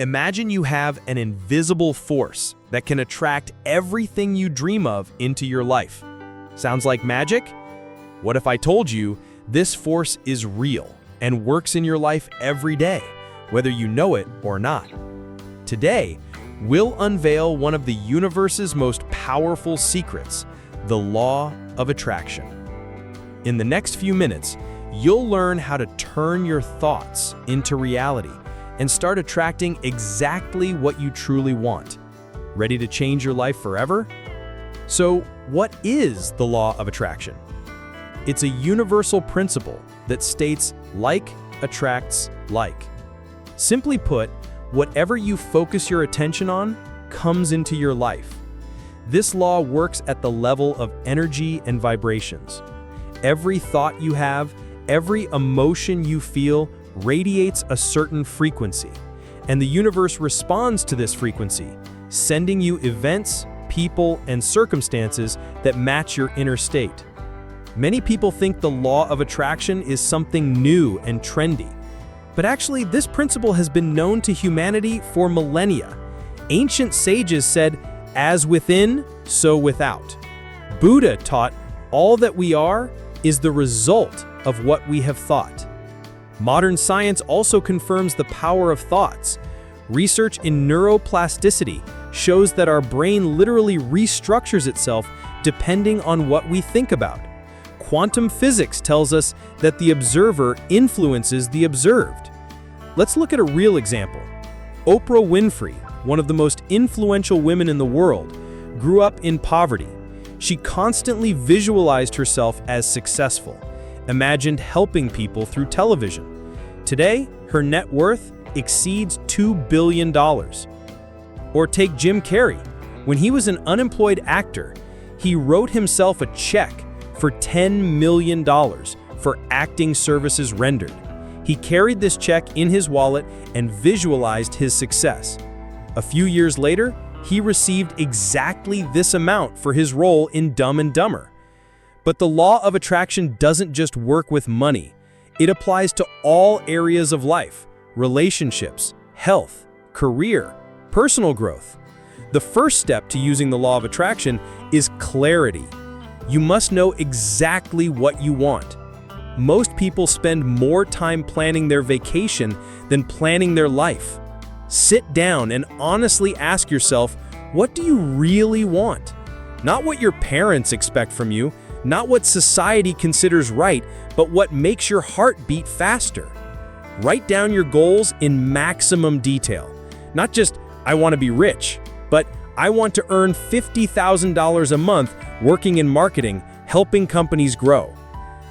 Imagine you have an invisible force that can attract everything you dream of into your life. Sounds like magic? What if I told you this force is real and works in your life every day, whether you know it or not? Today, we'll unveil one of the universe's most powerful secrets, the law of attraction. In the next few minutes, you'll learn how to turn your thoughts into reality and start attracting exactly what you truly want. Ready to change your life forever? So, what is the law of attraction? It's a universal principle that states like attracts like. Simply put, whatever you focus your attention on comes into your life. This law works at the level of energy and vibrations. Every thought you have, every emotion you feel radiates a certain frequency, and the universe responds to this frequency, sending you events, people, and circumstances that match your inner state. Many people think the law of attraction is something new and trendy, but actually this principle has been known to humanity for millennia. Ancient sages said, "As within, so without." Buddha taught, "All that we are is the result of what we have thought." Modern science also confirms the power of thoughts. Research in neuroplasticity shows that our brain literally restructures itself depending on what we think about. Quantum physics tells us that the observer influences the observed. Let's look at a real example. Oprah Winfrey, one of the most influential women in the world, grew up in poverty. She constantly visualized herself as successful, imagined helping people through television. Today, her net worth exceeds $2 billion. Or take Jim Carrey. When he was an unemployed actor, he wrote himself a check for $10 million for acting services rendered. He carried this check in his wallet and visualized his success. A few years later, he received exactly this amount for his role in Dumb and Dumber. But the law of attraction doesn't just work with money. It applies to all areas of life: relationships, health, career, personal growth. The first step to using the law of attraction is clarity. You must know exactly what you want. Most people spend more time planning their vacation than planning their life. Sit down and honestly ask yourself, what do you really want? Not what your parents expect from you, not what society considers right, but what makes your heart beat faster. Write down your goals in maximum detail. Not just, I want to be rich, but I want to earn $50,000 a month working in marketing, helping companies grow.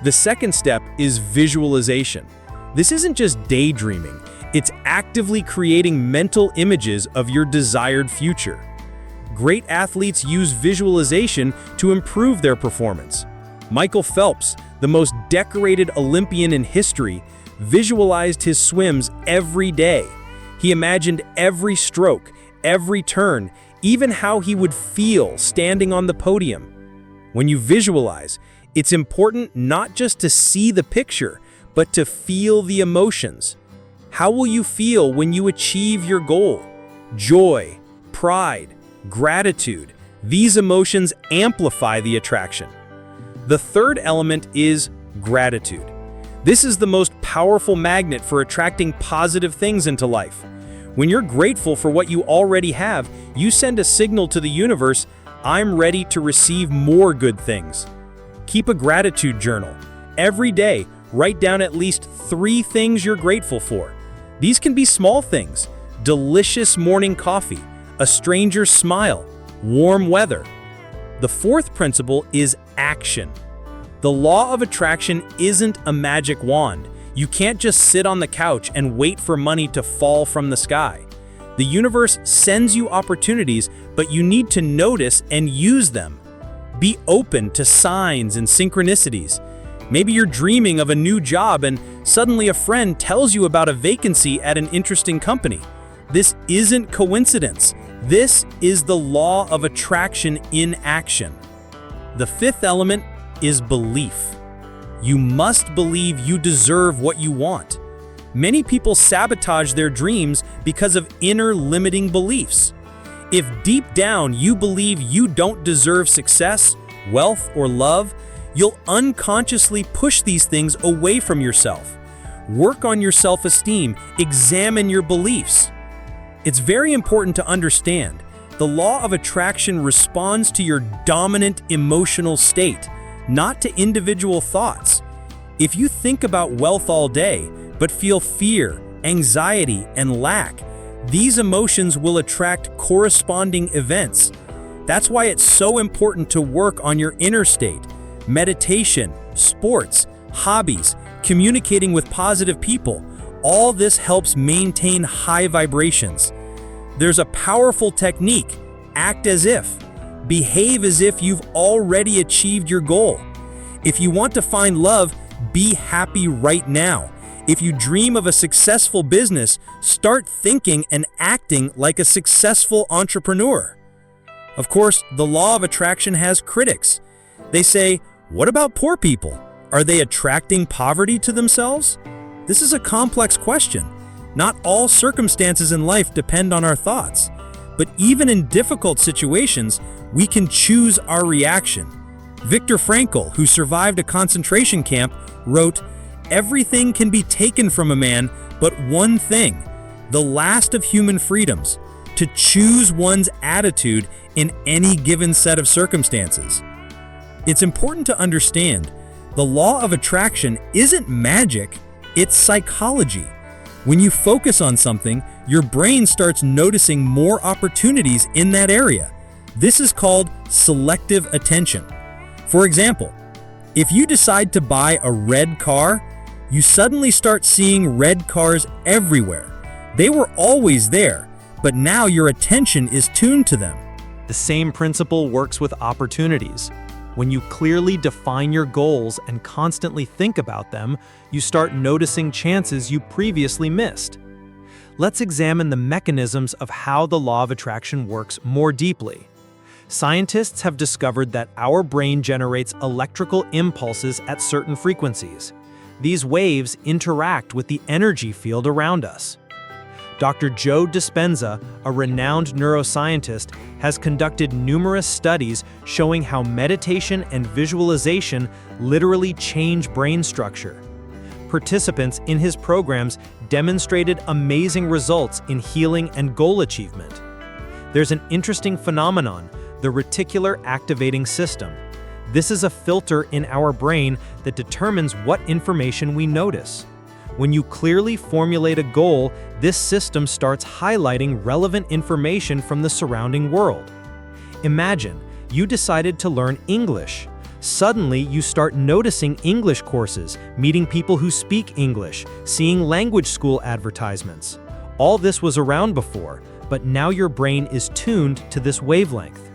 The second step is visualization. This isn't just daydreaming. It's actively creating mental images of your desired future. Great athletes use visualization to improve their performance. Michael Phelps, the most decorated Olympian in history, visualized his swims every day. He imagined every stroke, every turn, even how he would feel standing on the podium. When you visualize, it's important not just to see the picture, but to feel the emotions. How will you feel when you achieve your goal? Joy, pride, gratitude. These emotions amplify the attraction. The third element is gratitude. This is the most powerful magnet for attracting positive things into life. When you're grateful for what you already have, you send a signal to the universe, I'm ready to receive more good things. Keep a gratitude journal. Every day, write down at least 3 things you're grateful for. These can be small things: delicious morning coffee, a stranger's smile, warm weather. The fourth principle is action. The law of attraction isn't a magic wand. You can't just sit on the couch and wait for money to fall from the sky. The universe sends you opportunities, but you need to notice and use them. Be open to signs and synchronicities. Maybe you're dreaming of a new job and suddenly a friend tells you about a vacancy at an interesting company. This isn't coincidence. This is the law of attraction in action. The fifth element is belief. You must believe you deserve what you want. Many people sabotage their dreams because of inner limiting beliefs. If deep down you believe you don't deserve success, wealth, or love, you'll unconsciously push these things away from yourself. Work on your self-esteem, examine your beliefs. It's very important to understand the law of attraction responds to your dominant emotional state, not to individual thoughts. If you think about wealth all day, but feel fear, anxiety, and lack, these emotions will attract corresponding events. That's why it's so important to work on your inner state. Meditation, sports, hobbies, communicating with positive people, all this helps maintain high vibrations. There's a powerful technique: act as if. Behave as if you've already achieved your goal. If you want to find love, be happy right now. If you dream of a successful business, start thinking and acting like a successful entrepreneur. Of course, the law of attraction has critics. They say, what about poor people? Are they attracting poverty to themselves? This is a complex question. Not all circumstances in life depend on our thoughts. But even in difficult situations, we can choose our reaction. Viktor Frankl, who survived a concentration camp, wrote, "Everything can be taken from a man, but one thing, the last of human freedoms, to choose one's attitude in any given set of circumstances." It's important to understand, the law of attraction isn't magic, it's psychology. When you focus on something, your brain starts noticing more opportunities in that area. This is called selective attention. For example, if you decide to buy a red car, you suddenly start seeing red cars everywhere. They were always there, but now your attention is tuned to them. The same principle works with opportunities. When you clearly define your goals and constantly think about them, you start noticing chances you previously missed. Let's examine the mechanisms of how the law of attraction works more deeply. Scientists have discovered that our brain generates electrical impulses at certain frequencies. These waves interact with the energy field around us. Dr. Joe Dispenza, a renowned neuroscientist, has conducted numerous studies showing how meditation and visualization literally change brain structure. Participants in his programs demonstrated amazing results in healing and goal achievement. There's an interesting phenomenon, the reticular activating system. This is a filter in our brain that determines what information we notice. When you clearly formulate a goal, this system starts highlighting relevant information from the surrounding world. Imagine, you decided to learn English. Suddenly, you start noticing English courses, meeting people who speak English, seeing language school advertisements. All this was around before, but now your brain is tuned to this wavelength.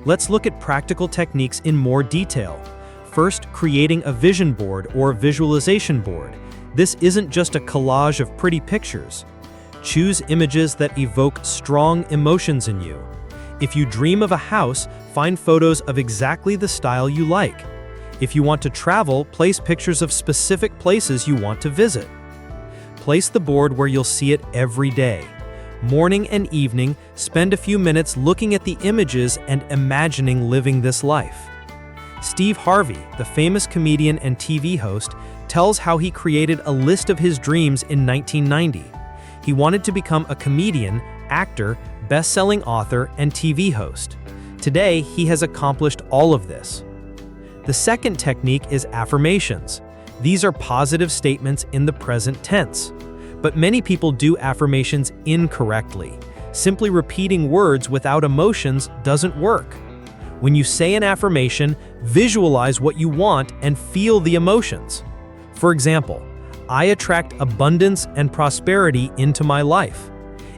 Let's look at practical techniques in more detail. First, creating a vision board or visualization board. This isn't just a collage of pretty pictures. Choose images that evoke strong emotions in you. If you dream of a house, find photos of exactly the style you like. If you want to travel, place pictures of specific places you want to visit. Place the board where you'll see it every day. Morning and evening, spend a few minutes looking at the images and imagining living this life. Steve Harvey, the famous comedian and TV host, tells how he created a list of his dreams in 1990. He wanted to become a comedian, actor, best-selling author, and TV host. Today, he has accomplished all of this. The second technique is affirmations. These are positive statements in the present tense. But many people do affirmations incorrectly. Simply repeating words without emotions doesn't work. When you say an affirmation, visualize what you want and feel the emotions. For example, I attract abundance and prosperity into my life.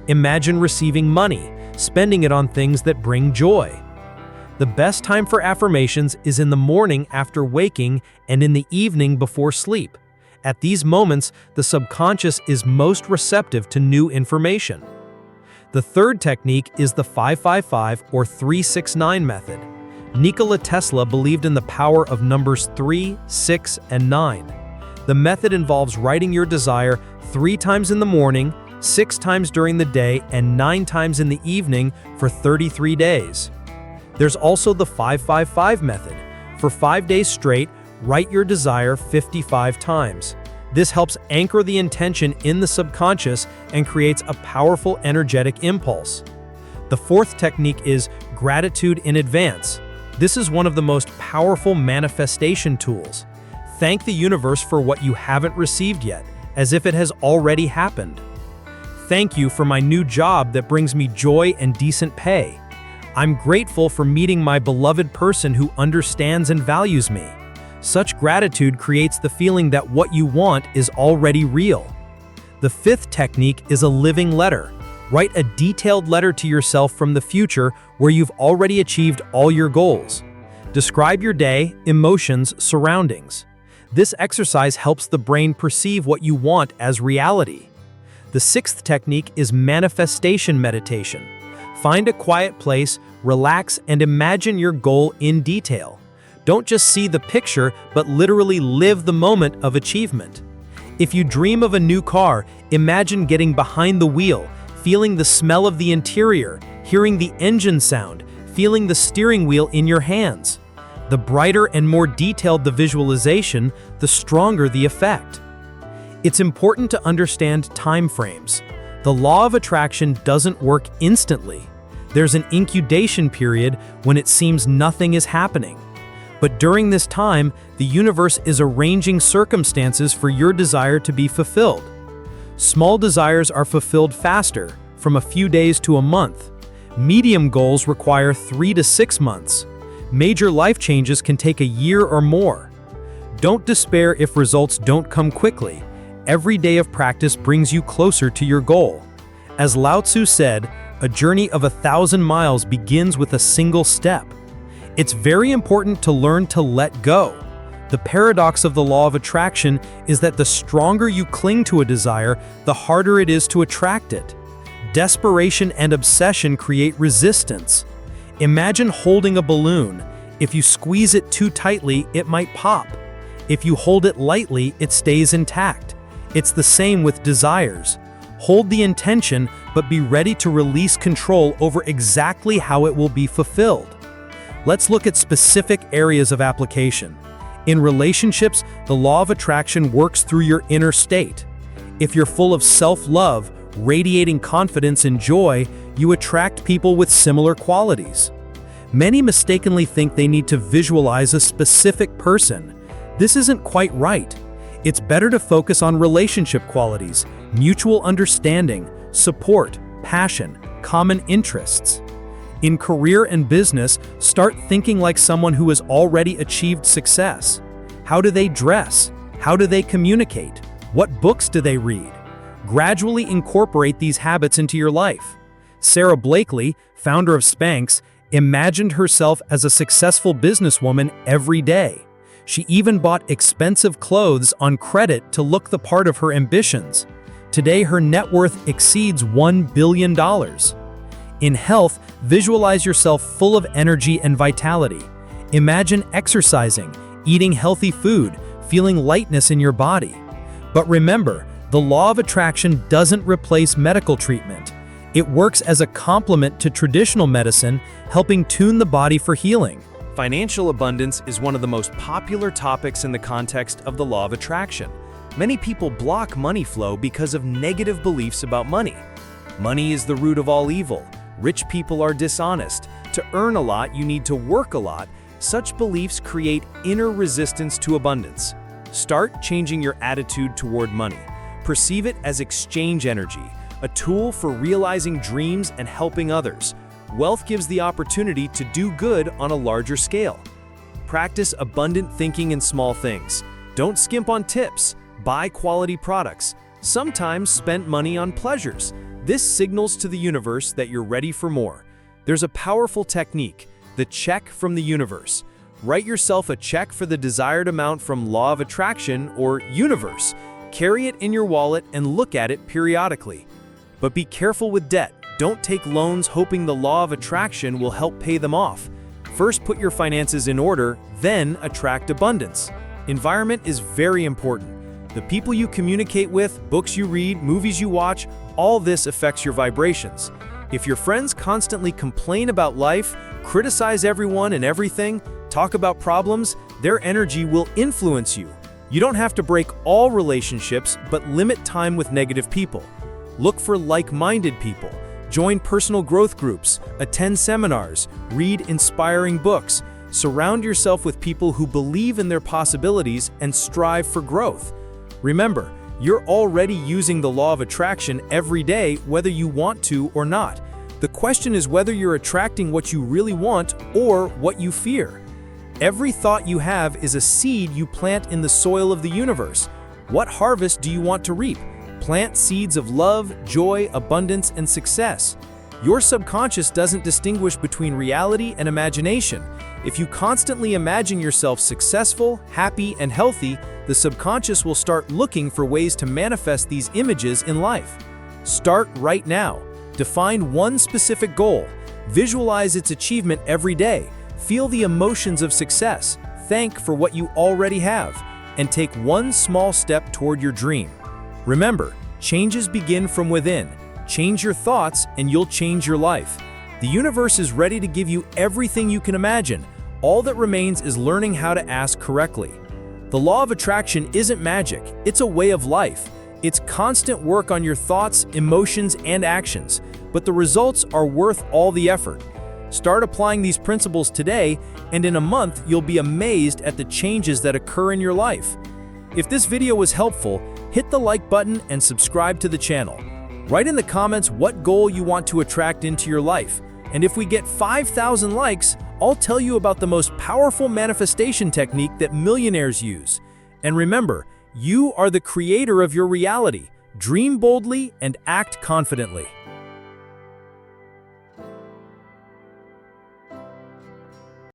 Imagine receiving money, spending it on things that bring joy. The best time for affirmations is in the morning after waking and in the evening before sleep. At these moments, the subconscious is most receptive to new information. The third technique is the 555 or 369 method. Nikola Tesla believed in the power of numbers 3, 6, and 9. The method involves writing your desire 3 times in the morning, 6 times during the day, and 9 times in the evening for 33 days. There's also the 5-5-5 method. For 5 days straight, write your desire 55 times. This helps anchor the intention in the subconscious and creates a powerful energetic impulse. The fourth technique is gratitude in advance. This is one of the most powerful manifestation tools. Thank the universe for what you haven't received yet, as if it has already happened. Thank you for my new job that brings me joy and decent pay. I'm grateful for meeting my beloved person who understands and values me. Such gratitude creates the feeling that what you want is already real. The fifth technique is a living letter. Write a detailed letter to yourself from the future where you've already achieved all your goals. Describe your day, emotions, surroundings. This exercise helps the brain perceive what you want as reality. The sixth technique is manifestation meditation. Find a quiet place, relax, and imagine your goal in detail. Don't just see the picture, but literally live the moment of achievement. If you dream of a new car, imagine getting behind the wheel, feeling the smell of the interior, hearing the engine sound, feeling the steering wheel in your hands. The brighter and more detailed the visualization, the stronger the effect. It's important to understand time frames. The law of attraction doesn't work instantly. There's an incubation period when it seems nothing is happening. But during this time, the universe is arranging circumstances for your desire to be fulfilled. Small desires are fulfilled faster, from a few days to a month. Medium goals require 3 to 6 months. Major life changes can take a year or more. Don't despair if results don't come quickly. Every day of practice brings you closer to your goal. As Lao Tzu said, a journey of 1,000 miles begins with a single step. It's very important to learn to let go. The paradox of the law of attraction is that the stronger you cling to a desire, the harder it is to attract it. Desperation and obsession create resistance. Imagine holding a balloon. If you squeeze it too tightly, it might pop. If you hold it lightly, it stays intact. It's the same with desires. Hold the intention, but be ready to release control over exactly how it will be fulfilled. Let's look at specific areas of application. In relationships, the law of attraction works through your inner state. If you're full of self-love, radiating confidence and joy, you attract people with similar qualities. Many mistakenly think they need to visualize a specific person. This isn't quite right. It's better to focus on relationship qualities, mutual understanding, support, passion, common interests. In career and business, start thinking like someone who has already achieved success. How do they dress? How do they communicate? What books do they read? Gradually incorporate these habits into your life. Sarah Blakely, founder of Spanx, imagined herself as a successful businesswoman every day. She even bought expensive clothes on credit to look the part of her ambitions. Today, her net worth exceeds $1 billion. In health, visualize yourself full of energy and vitality. Imagine exercising, eating healthy food, feeling lightness in your body. But remember, the law of attraction doesn't replace medical treatment. It works as a complement to traditional medicine, helping tune the body for healing. Financial abundance is one of the most popular topics in the context of the law of attraction. Many people block money flow because of negative beliefs about money. Money is the root of all evil. Rich people are dishonest. To earn a lot, you need to work a lot. Such beliefs create inner resistance to abundance. Start changing your attitude toward money. Perceive it as exchange energy, a tool for realizing dreams and helping others. Wealth gives the opportunity to do good on a larger scale. Practice abundant thinking in small things. Don't skimp on tips. Buy quality products. Sometimes spend money on pleasures. This signals to the universe that you're ready for more. There's a powerful technique, the check from the universe. Write yourself a check for the desired amount from Law of Attraction or Universe. Carry it in your wallet and look at it periodically. But be careful with debt. Don't take loans hoping the Law of Attraction will help pay them off. First, put your finances in order, then attract abundance. Environment is very important. The people you communicate with, books you read, movies you watch, all this affects your vibrations. If your friends constantly complain about life, criticize everyone and everything, talk about problems, their energy will influence you. You don't have to break all relationships, but limit time with negative people. Look for like-minded people. Join personal growth groups, attend seminars, read inspiring books. Surround yourself with people who believe in their possibilities and strive for growth. Remember, you're already using the law of attraction every day, whether you want to or not. The question is whether you're attracting what you really want or what you fear. Every thought you have is a seed you plant in the soil of the universe. What harvest do you want to reap? Plant seeds of love, joy, abundance, and success. Your subconscious doesn't distinguish between reality and imagination. If you constantly imagine yourself successful, happy, and healthy, the subconscious will start looking for ways to manifest these images in life. Start right now. Define one specific goal. Visualize its achievement every day. Feel the emotions of success. Thank for what you already have. And take one small step toward your dream. Remember, changes begin from within. Change your thoughts and you'll change your life. The universe is ready to give you everything you can imagine. All that remains is learning how to ask correctly. The law of attraction isn't magic, it's a way of life. It's constant work on your thoughts, emotions, and actions, but the results are worth all the effort. Start applying these principles today, and in a month you'll be amazed at the changes that occur in your life. If this video was helpful, hit the like button and subscribe to the channel. Write in the comments what goal you want to attract into your life. And if we get 5,000 likes, I'll tell you about the most powerful manifestation technique that millionaires use. And remember, you are the creator of your reality. Dream boldly and act confidently.